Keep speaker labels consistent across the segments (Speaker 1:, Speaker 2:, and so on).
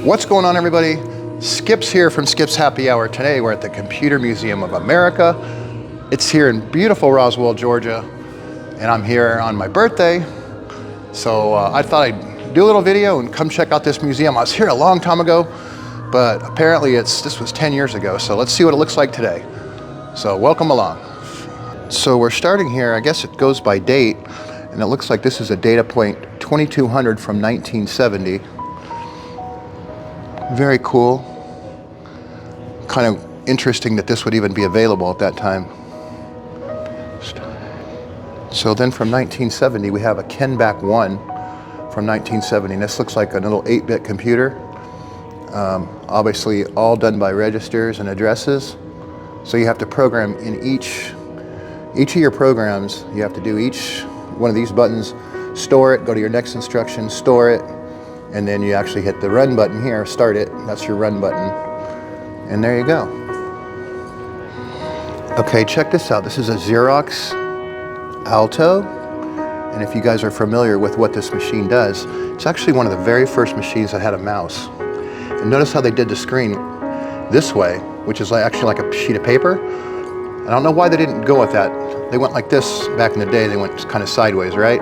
Speaker 1: What's going on, everybody? Skip's here from Skip's Happy Hour. Today we're at the Computer Museum of America. It's here in beautiful Roswell, Georgia, and I'm here on my birthday. So I thought I'd do a little video and come check out this museum. I was here a long time ago, but apparently this was 10 years ago. So let's see what it looks like today. So welcome along. So we're starting here. I guess it goes by date, and it looks like this is a data point 2200 from 1970. Very cool. Kind of interesting that this would even be available at that time. So then from 1970 we have a Kenback 1 from 1970. And this looks like a little 8-bit computer. Obviously all done by registers and addresses. So you have to program in each of your programs. You have to do each one of these buttons, store it, go to your next instruction, store it, and then you actually hit the run button here, start it. That's your run button. And there you go. Okay, check this out. This is a Xerox Alto. And if you guys are familiar with what this machine does, it's actually one of the very first machines that had a mouse. And notice how they did the screen this way, which is actually like a sheet of paper. I don't know why they didn't go with that. They went like this back in the day. They went kind of sideways, right?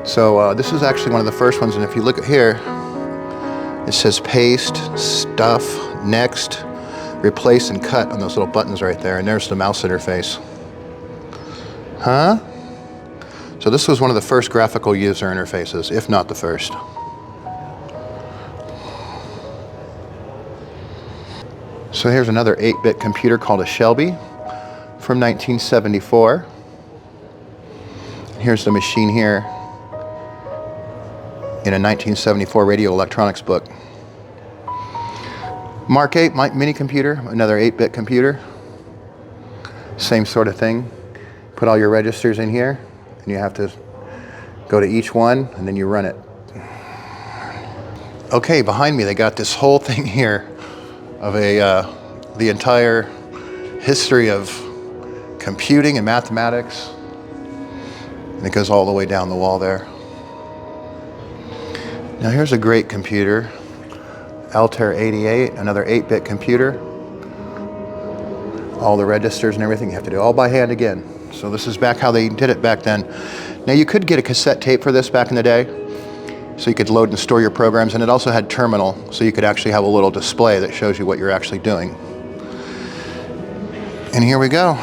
Speaker 1: So this is actually one of the first ones, and if you look at here, it says paste, stuff, next, replace, and cut on those little buttons right there, and there's the mouse interface. Huh? So this was one of the first graphical user interfaces, if not the first. So here's another 8-bit computer called a Shelby from 1974. Here's the machine here in a 1974 radio electronics book. Mark 8 Minicomputer, another 8-bit computer. Same sort of thing. Put all your registers in here, and you have to go to each one, and then you run it. Okay, behind me they got this whole thing here of the entire history of computing and mathematics, and it goes all the way down the wall there. Now here's a great computer, Altair 88, another 8-bit computer. All the registers and everything you have to do all by hand again. So this is back how they did it back then. Now you could get a cassette tape for this back in the day, so you could load and store your programs, and it also had terminal, so you could actually have a little display that shows you what you're actually doing. And here we go,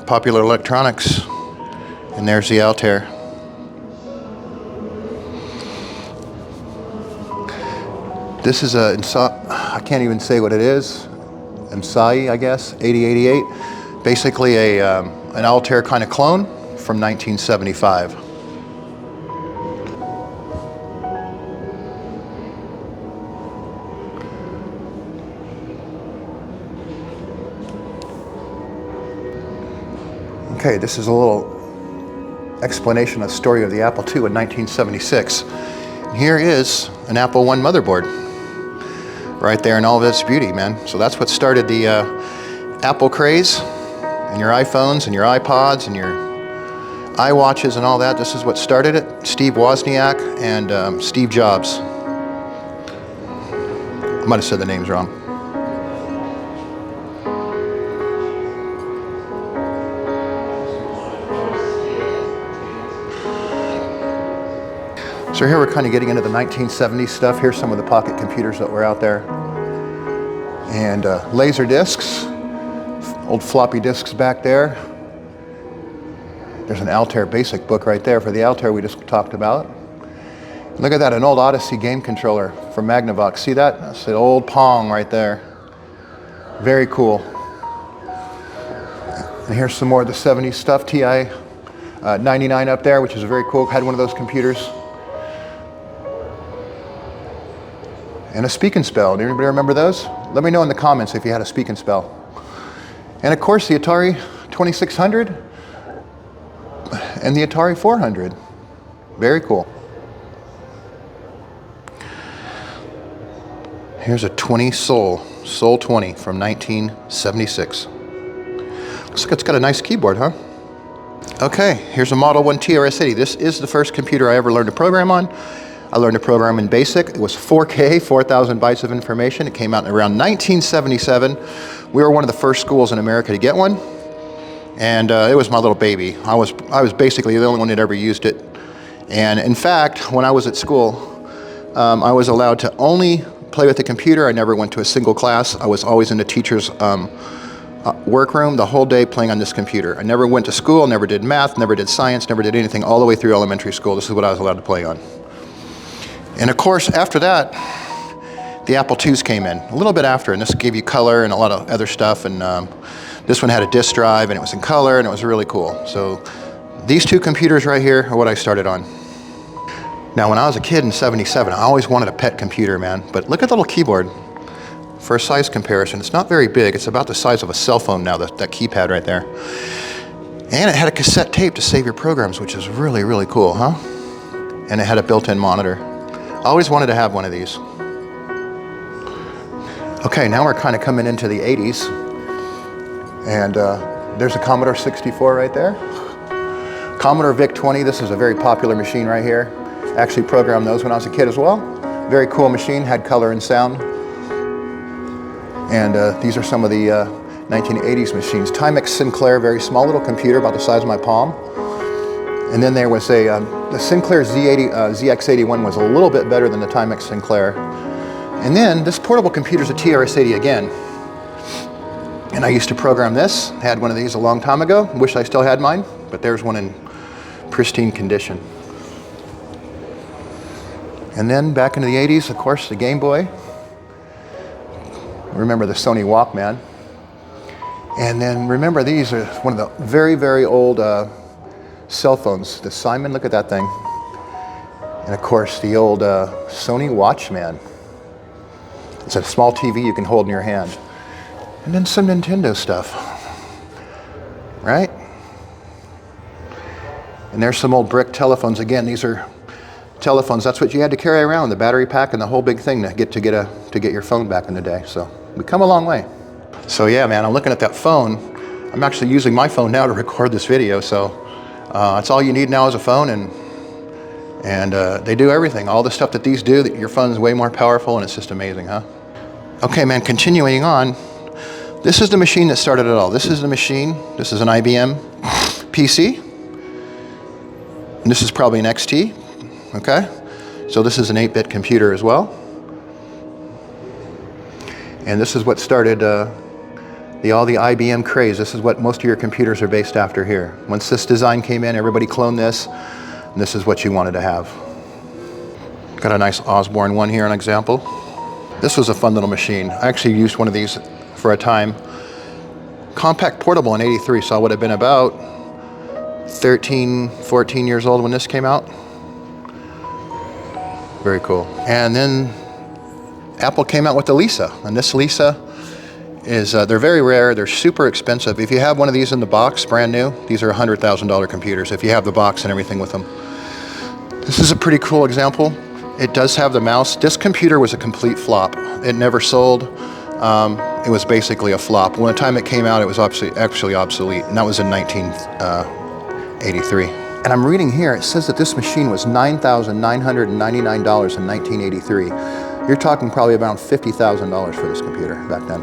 Speaker 1: Popular Electronics, and there's the Altair. This is I can't even say what it is, MSI, I guess, 8088. Basically an Altair kind of clone from 1975. Okay, this is a little explanation of the story of the Apple II in 1976. Here is an Apple I motherboard. Right there in all of its beauty, man. So that's what started the Apple craze, and your iPhones and your iPods and your iWatches and all that. This is what started it. Steve Wozniak and Steve Jobs. I might have said the names wrong. So here we're kind of getting into the 1970s stuff. Here's some of the pocket computers that were out there. And laser discs, old floppy disks back there. There's an Altair basic book right there for the Altair we just talked about. Look at that, an old Odyssey game controller from Magnavox. See that? That's the old Pong right there. Very cool. And here's some more of the 70s stuff. TI 99 up there, which is very cool. Had one of those computers. And a Speak and Spell. Do anybody remember those? Let me know in the comments if you had a Speak and Spell. And of course the Atari 2600 and the Atari 400. Very cool. Here's a 20 Sol 20 from 1976. Looks like it's got a nice keyboard, huh? Okay, here's a Model 1 TRS-80. This is the first computer I ever learned to program on. I learned to program in BASIC. It was 4K, 4,000 bytes of information. It came out in around 1977. We were one of the first schools in America to get one, and it was my little baby. I was basically the only one that ever used it. And in fact, when I was at school, I was allowed to only play with the computer. I never went to a single class. I was always in the teacher's workroom the whole day playing on this computer. I never went to school, never did math, never did science, never did anything all the way through elementary school. This is what I was allowed to play on. And of course, after that, the Apple IIs came in, a little bit after, and this gave you color and a lot of other stuff, and this one had a disk drive, and it was in color, and it was really cool. So these two computers right here are what I started on. Now, when I was a kid in '77, I always wanted a pet computer, man, but look at the little keyboard. For a size comparison, it's not very big. It's about the size of a cell phone now, that keypad right there. And it had a cassette tape to save your programs, which is really, really cool, huh? And it had a built-in monitor. I always wanted to have one of these. Okay, now we're kind of coming into the 80s. And there's a Commodore 64 right there. Commodore VIC-20, this is a very popular machine right here. I actually programmed those when I was a kid as well. Very cool machine, had color and sound. And these are some of the 1980s machines. Timex Sinclair, very small little computer, about the size of my palm. And then there was the Sinclair ZX81 was a little bit better than the Timex Sinclair. And then this portable computer is a TRS-80 again. And I used to program this. Had one of these a long time ago. Wish I still had mine, but there's one in pristine condition. And then back into the 80s, of course, the Game Boy. Remember the Sony Walkman. And then remember, these are one of the very, very old cell phones. The Simon, look at that thing. And of course, the old Sony Watchman. It's a small TV you can hold in your hand. And then some Nintendo stuff, right? And there's some old brick telephones. Again, these are telephones. That's what you had to carry around, the battery pack and the whole big thing to get your phone back in the day. So we come a long way. So yeah, man, I'm looking at that phone. I'm actually using my phone now to record this video. So that's all you need now is a phone, and they do everything. All the stuff that these do, that your phone's way more powerful, and it's just amazing, huh? Okay, man, continuing on. This is the machine that started it all. This is the machine. This is an IBM PC. And this is probably an XT, okay? So this is an 8-bit computer as well. And this is what started all the IBM craze. This is what most of your computers are based after here. Once this design came in, everybody cloned this, and this is what you wanted to have. Got a nice Osborne one here, an example. This was a fun little machine. I actually used one of these for a time. Compact portable in '83, so I would have been about 13, 14 years old when this came out. Very cool. And then Apple came out with the Lisa, and this Lisa is, they're very rare, they're super expensive. If you have one of these in the box, brand new, these are $100,000 computers, if you have the box and everything with them. This is a pretty cool example. It does have the mouse. This computer was a complete flop. It never sold. It was basically a flop. When the time it came out, it was actually obsolete, and that was in 1983. And I'm reading here, it says that this machine was $9,999 in 1983. You're talking probably around $50,000 for this computer back then.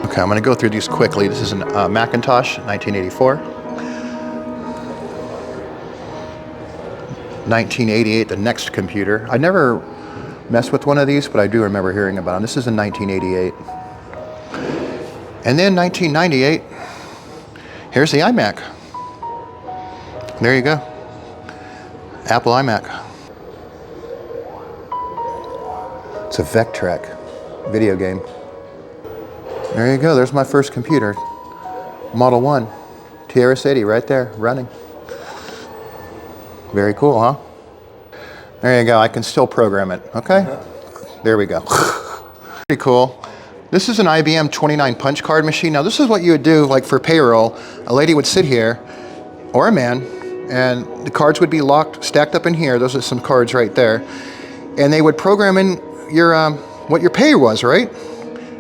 Speaker 1: Okay, I'm going to go through these quickly. This is a Macintosh, 1984. 1988, the next computer. I never messed with one of these, but I do remember hearing about them. This is in 1988. And then 1998, here's the iMac. There you go. Apple iMac. It's a Vectrex video game. There you go, there's my first computer. Model 1, TRS-80 right there, running. Very cool, huh? There you go, I can still program it, okay? There we go. Pretty cool. This is an IBM 29 punch card machine. Now this is what you would do like for payroll. A lady would sit here, or a man, and the cards would be locked, stacked up in here. Those are some cards right there. And they would program in your what your pay was, right?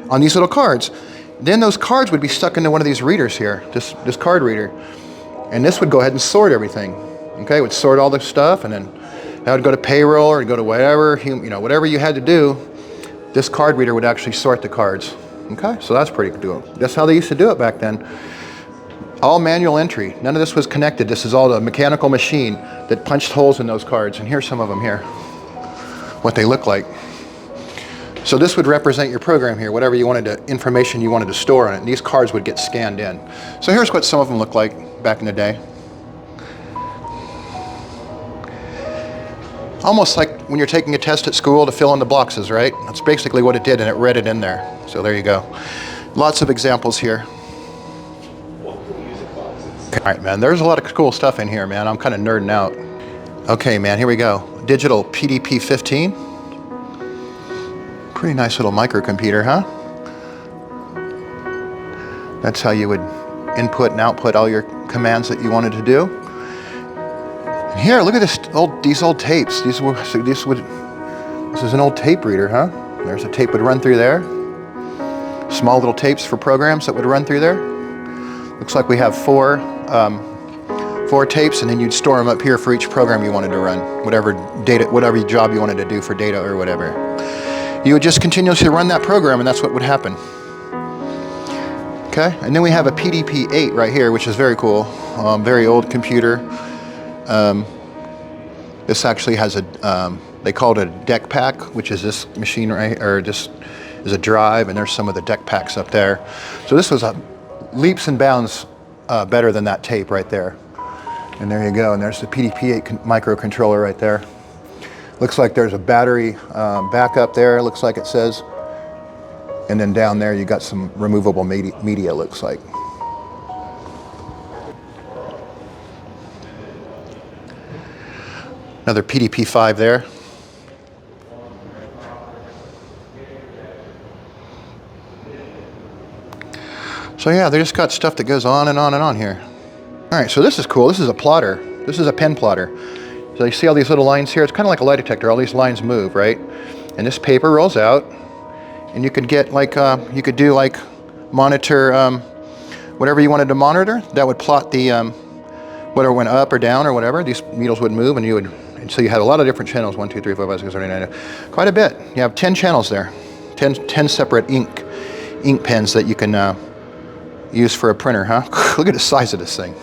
Speaker 1: On these little cards. Then those cards would be stuck into one of these readers here, this card reader. And this would go ahead and sort everything. Okay, it would sort all the stuff, and then that would go to payroll or go to whatever, whatever you had to do. This card reader would actually sort the cards. Okay, so that's pretty cool. That's how they used to do it back then. All manual entry. None of this was connected. This is all a mechanical machine that punched holes in those cards. And here's some of them here, what they look like. So this would represent your program here, whatever you wanted to, information you wanted to store on it. And these cards would get scanned in. So here's what some of them look like back in the day. Almost like when you're taking a test at school to fill in the boxes, right? That's basically what it did, and it read it in there. So there you go. Lots of examples here. All right, man, there's a lot of cool stuff in here, man. I'm kind of nerding out. Okay, man, here we go. Digital PDP-15. Pretty nice little microcomputer, huh? That's how you would input and output all your commands that you wanted to do. And here, look at these old tapes. This is an old tape reader, huh? There's a tape would run through there. Small little tapes for programs that would run through there. Looks like we have four tapes, and then you'd store them up here for each program you wanted to run, whatever job you wanted to do for data or whatever. You would just continuously run that program, and that's what would happen. Okay, and then we have a PDP-8 right here, which is very cool. Very old computer. This actually has they called it a deck pack, which is this machine right, or this is a drive, and there's some of the deck packs up there. So this was leaps and bounds better than that tape right there. And there you go, and there's the PDP-8 microcontroller right there. Looks like there's a battery backup there, looks like it says. And then down there you got some removable media, looks like. Another PDP-5 there. So yeah, they just got stuff that goes on and on and on here. All right, so this is cool. This is a plotter. This is a pen plotter. So you see all these little lines here? It's kind of like a lie detector. All these lines move, right? And this paper rolls out, and you could get like, you could do like monitor, whatever you wanted to monitor. That would plot the, whether it went up or down or whatever. These needles would move, and and so you had a lot of different channels, 1, 2, 3, 4, 5, 6, 7, 8, 9, 10. Quite a bit. You have 10 channels there. 10 separate ink pens that you can use for a printer, huh? Look at the size of this thing.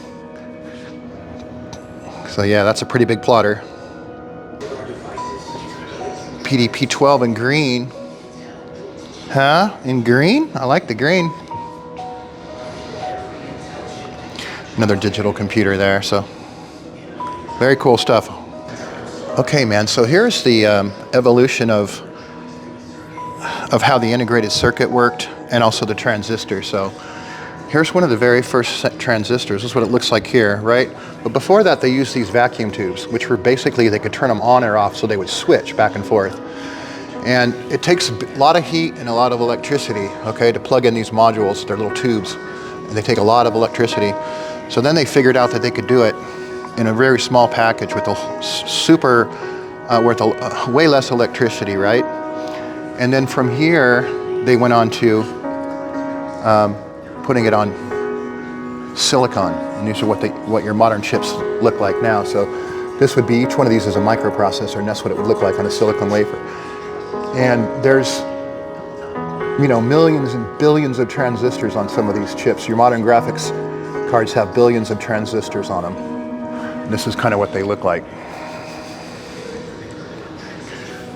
Speaker 1: So yeah, that's a pretty big plotter. PDP-12 in green. Huh? In green? I like the green. Another digital computer there, so very cool stuff. Okay, man, so here's the evolution of how the integrated circuit worked, and also the transistor. So here's one of the very first transistors. This is what it looks like here, right? But before that, they used these vacuum tubes, which were basically, they could turn them on or off, so they would switch back and forth. And it takes a lot of heat and a lot of electricity, okay, to plug in these modules. They're little tubes, and they take a lot of electricity. So then they figured out that they could do it in a very small package with way less electricity, right? And then from here, they went on to putting it on silicon, and these are what your modern chips look like now. So this would be, each one of these is a microprocessor, and that's what it would look like on a silicon wafer. And there's, millions and billions of transistors on some of these chips. Your modern graphics cards have billions of transistors on them. And this is kind of what they look like.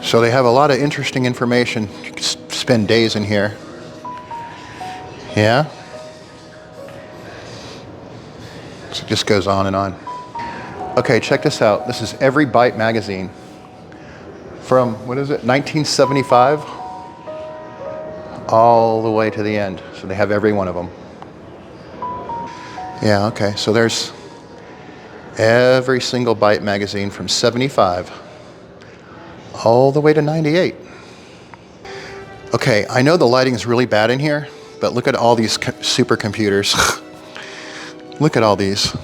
Speaker 1: So they have a lot of interesting information. You can spend days in here. Yeah. So it just goes on and on. Okay, check this out. This is Every Byte magazine from, 1975 all the way to the end. So they have every one of them. Yeah, okay, so there's every single Byte magazine from 75 all the way to 98. Okay, I know the lighting is really bad in here, but look at all these supercomputers. Look at all these.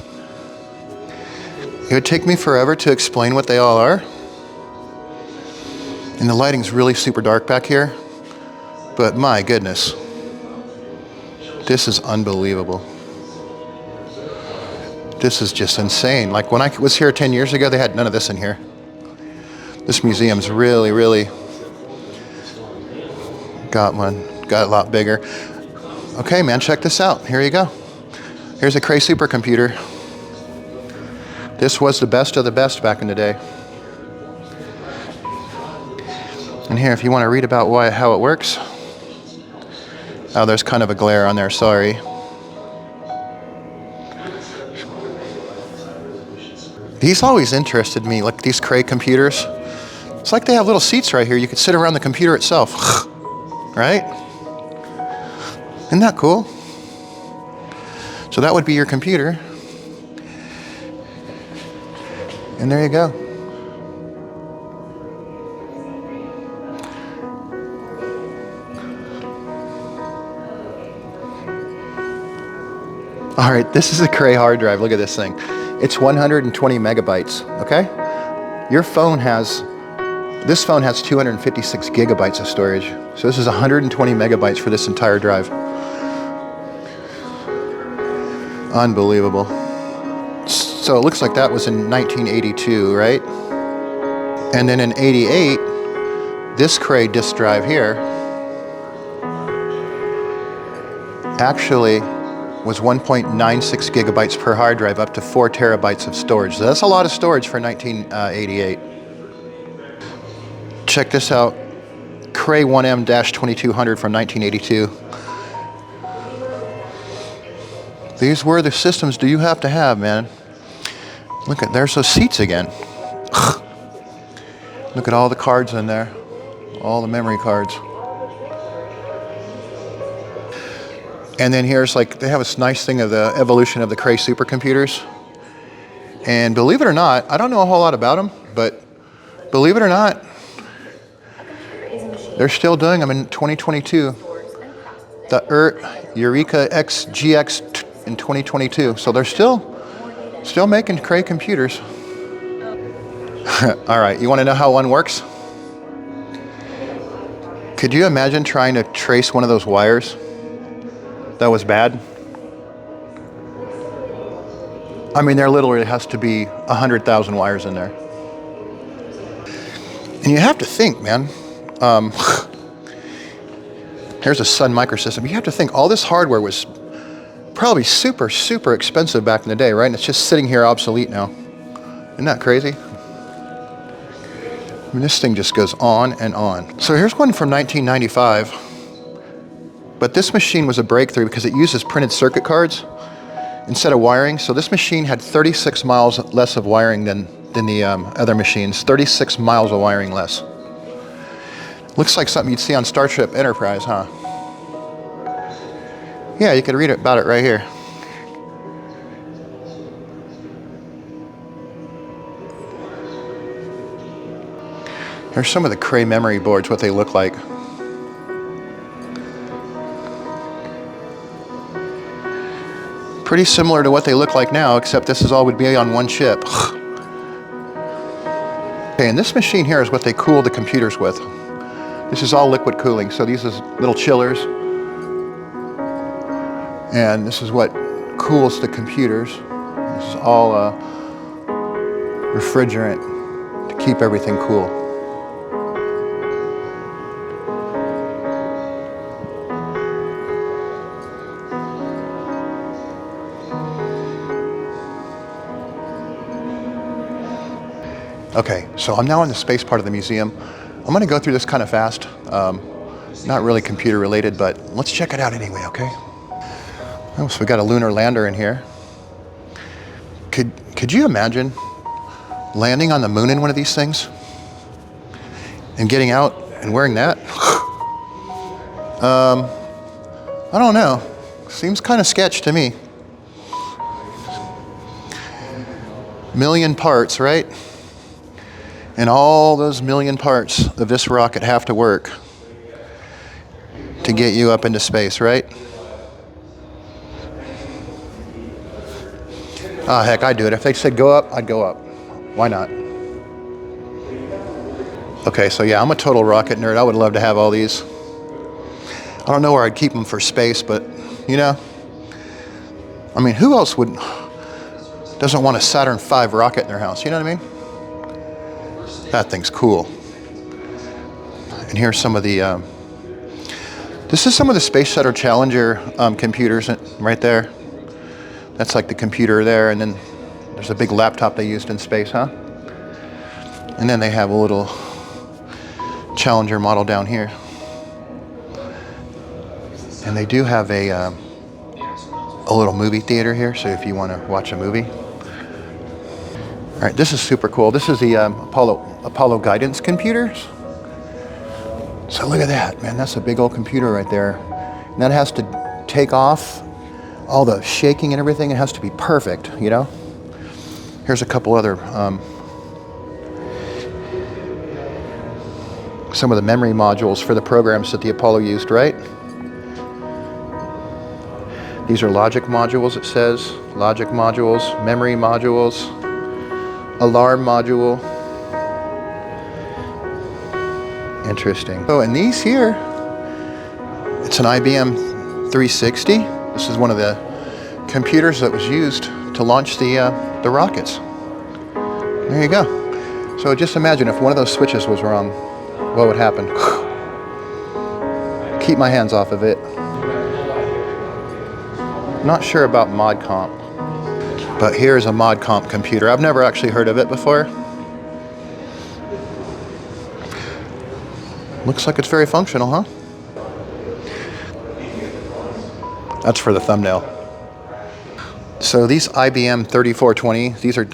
Speaker 1: It would take me forever to explain what they all are. And the lighting's really super dark back here. But my goodness, this is unbelievable. This is just insane. Like when I was here 10 years ago, they had none of this in here. This museum's really, really got a lot bigger. Okay, man, check this out. Here you go. Here's a Cray supercomputer. This was the best of the best back in the day. And here, if you want to read about how it works. Oh, there's kind of a glare on there, sorry. These always interested me, like these Cray computers. It's like they have little seats right here. You could sit around the computer itself, right? Isn't that cool? So that would be your computer. And there you go. All right, this is a Cray hard drive. Look at this thing. It's 120 megabytes, okay? This phone has 256 gigabytes of storage. So this is 120 megabytes for this entire drive. Unbelievable. So it looks like that was in 1982, right? And then in 88, this Cray disk drive here actually was 1.96 gigabytes per hard drive, up to 4 terabytes of storage. So that's a lot of storage for 1988. Check this out, Cray 1M-2200 from 1982. These were the systems do you have to have, man. Look at, there's those seats again. Look at all the cards in there, all the memory cards. And then here's like, they have this nice thing of the evolution of the Cray supercomputers. And believe it or not, I don't know a whole lot about them, but believe it or not, they're still doing them in 2022. The Eureka XGX in 2022. So they're still making Cray computers. All right, you want to know how one works? Could you imagine trying to trace one of those wires that was bad? I mean, there literally has to be 100,000 wires in there. And you have to think, man, here's a Sun microsystem. You have to think all this hardware was probably super, super expensive back in the day, right? And it's just sitting here obsolete now. Isn't that crazy? I mean, this thing just goes on and on. So here's one from 1995. But this machine was a breakthrough because it uses printed circuit cards instead of wiring. So this machine had 36 miles less of wiring than the other machines. 36 miles of wiring less. Looks like something you'd see on Star Trek Enterprise, huh? Yeah, you could read about it right here. Here's some of the Cray memory boards, what they look like. Pretty similar to what they look like now, except this is all would be on one chip. Okay, and this machine here is what they cool the computers with. This is all liquid cooling, so these are little chillers. And this is what cools the computers. This is all refrigerant to keep everything cool. Okay, so I'm now in the space part of the museum. I'm going to go through this kind of fast. Not really computer related, but let's check it out anyway, okay? Oh, so we got a lunar lander in here. Could you imagine landing on the moon in one of these things and getting out and wearing that? I don't know. Seems kind of sketch to me. Million parts, right? And all those million parts of this rocket have to work to get you up into space, right? Ah, heck, I'd do it. If they said go up, I'd go up. Why not? Okay, so yeah, I'm a total rocket nerd. I would love to have all these. I don't know where I'd keep them for space, but you know, I mean, who else doesn't want a Saturn V rocket in their house? You know what I mean? That thing's cool. And here's some of the, this is some of the Space Shuttle Challenger computers right there. That's like the computer there, and then there's a big laptop they used in space, huh? And then they have a little Challenger model down here. And they do have a little movie theater here, so if you want to watch a movie. All right, this is super cool. This is the Apollo guidance computers. So look at that, man. That's a big old computer right there. And that has to take off all the shaking and everything. It has to be perfect, you know? Here's a couple other, some of the memory modules for the programs that the Apollo used, right? These are logic modules, it says. Logic modules, memory modules, alarm module. Interesting. Oh, and these here, it's an IBM 360. This is one of the computers that was used to launch the rockets. There you go. So just imagine if one of those switches was wrong, what would happen? Keep my hands off of it. Not sure about ModComp, but here's a ModComp computer. I've never actually heard of it before. Looks like it's very functional, huh? That's for the thumbnail. So these IBM 3420, these are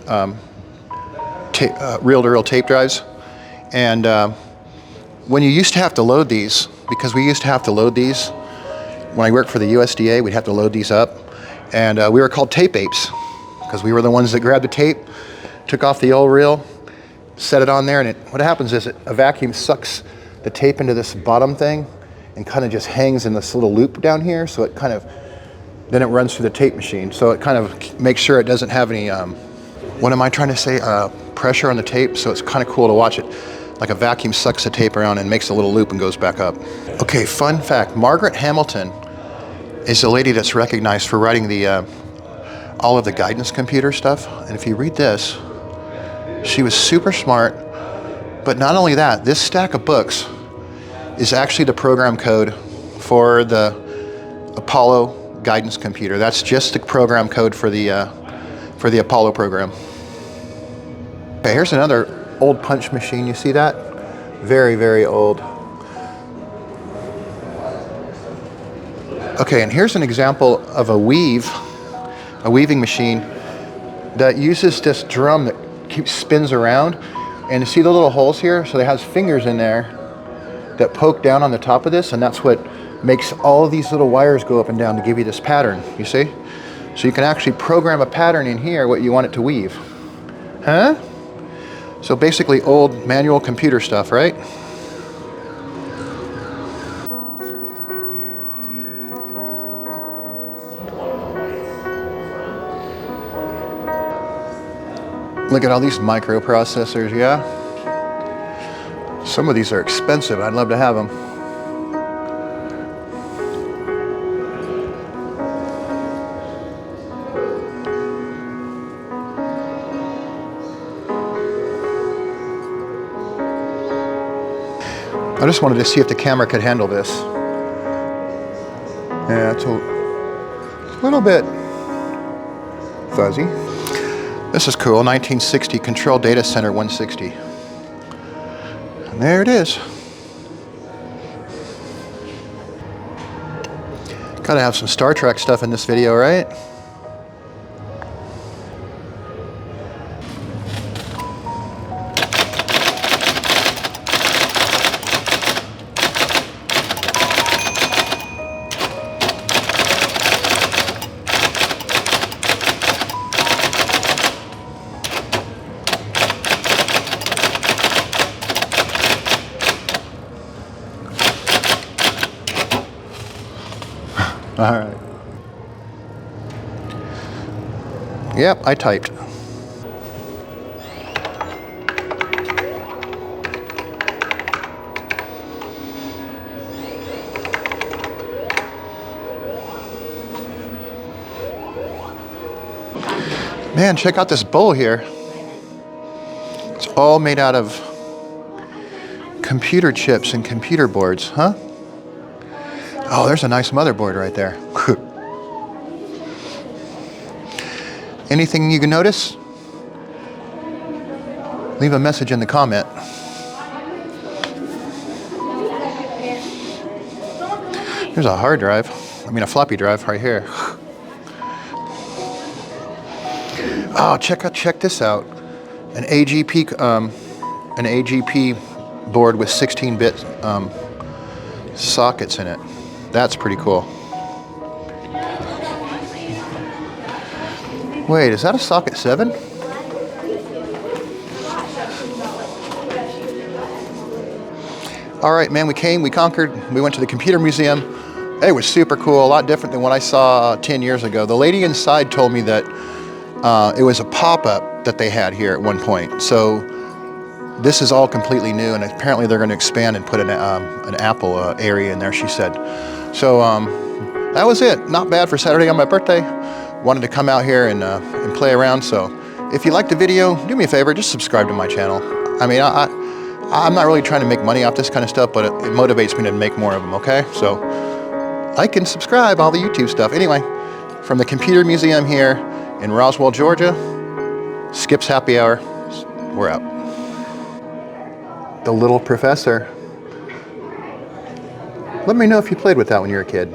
Speaker 1: reel-to-reel tape drives. And when you used to have to load these, because we used to have to load these, when I worked for the USDA, we'd have to load these up. And we were called tape apes, because we were the ones that grabbed the tape, took off the old reel, set it on there, and what happens is a vacuum sucks the tape into this bottom thing and kind of just hangs in this little loop down here, so it kind of, then it runs through the tape machine. So it kind of makes sure it doesn't have any, what am I trying to say, pressure on the tape, so it's kind of cool to watch it. Like a vacuum sucks the tape around and makes a little loop and goes back up. Okay, fun fact, Margaret Hamilton is the lady that's recognized for writing the all of the guidance computer stuff. And if you read this, she was super smart. But not only that, this stack of books is actually the program code for the Apollo guidance computer. That's just the program code for the Apollo program. Okay, here's another old punch machine. You see that? Very, very old. Okay, and here's an example of a weaving machine that uses this drum that spins around. And you see the little holes here? So it has fingers in there that poke down on the top of this, and that's what makes all of these little wires go up and down to give you this pattern, you see? So you can actually program a pattern in here, what you want it to weave. Huh? So basically old manual computer stuff, right? Look at all these microprocessors, yeah? Some of these are expensive. I'd love to have them. I just wanted to see if the camera could handle this. Yeah, it's a little bit fuzzy. This is cool, 1960 Control Data Center 160. And there it is. Gotta have some Star Trek stuff in this video, right? All right. Yep, I typed. Man, check out this bowl here. It's all made out of computer chips and computer boards, huh? Oh, there's a nice motherboard right there. Anything you can notice? Leave a message in the comment. There's a hard drive. A floppy drive right here. Oh, check this out. An AGP board with 16-bit sockets in it. That's pretty cool. Wait, is that a socket 7? All right, man, we conquered, we went to the computer museum. It was super cool, a lot different than what I saw 10 years ago. The lady inside told me that it was a pop-up that they had here at one point. So this is all completely new, and apparently they're going to expand and put an Apple area in there, she said. So that was it. Not bad for Saturday on my birthday. Wanted to come out here and play around. So if you liked the video, do me a favor, just subscribe to my channel. I'm not really trying to make money off this kind of stuff, but it motivates me to make more of them, okay? So like and subscribe, all the YouTube stuff. Anyway, from the Computer Museum here in Roswell, Georgia, Skip's Happy Hour, we're out. The Little Professor. Let me know if you played with that when you were a kid.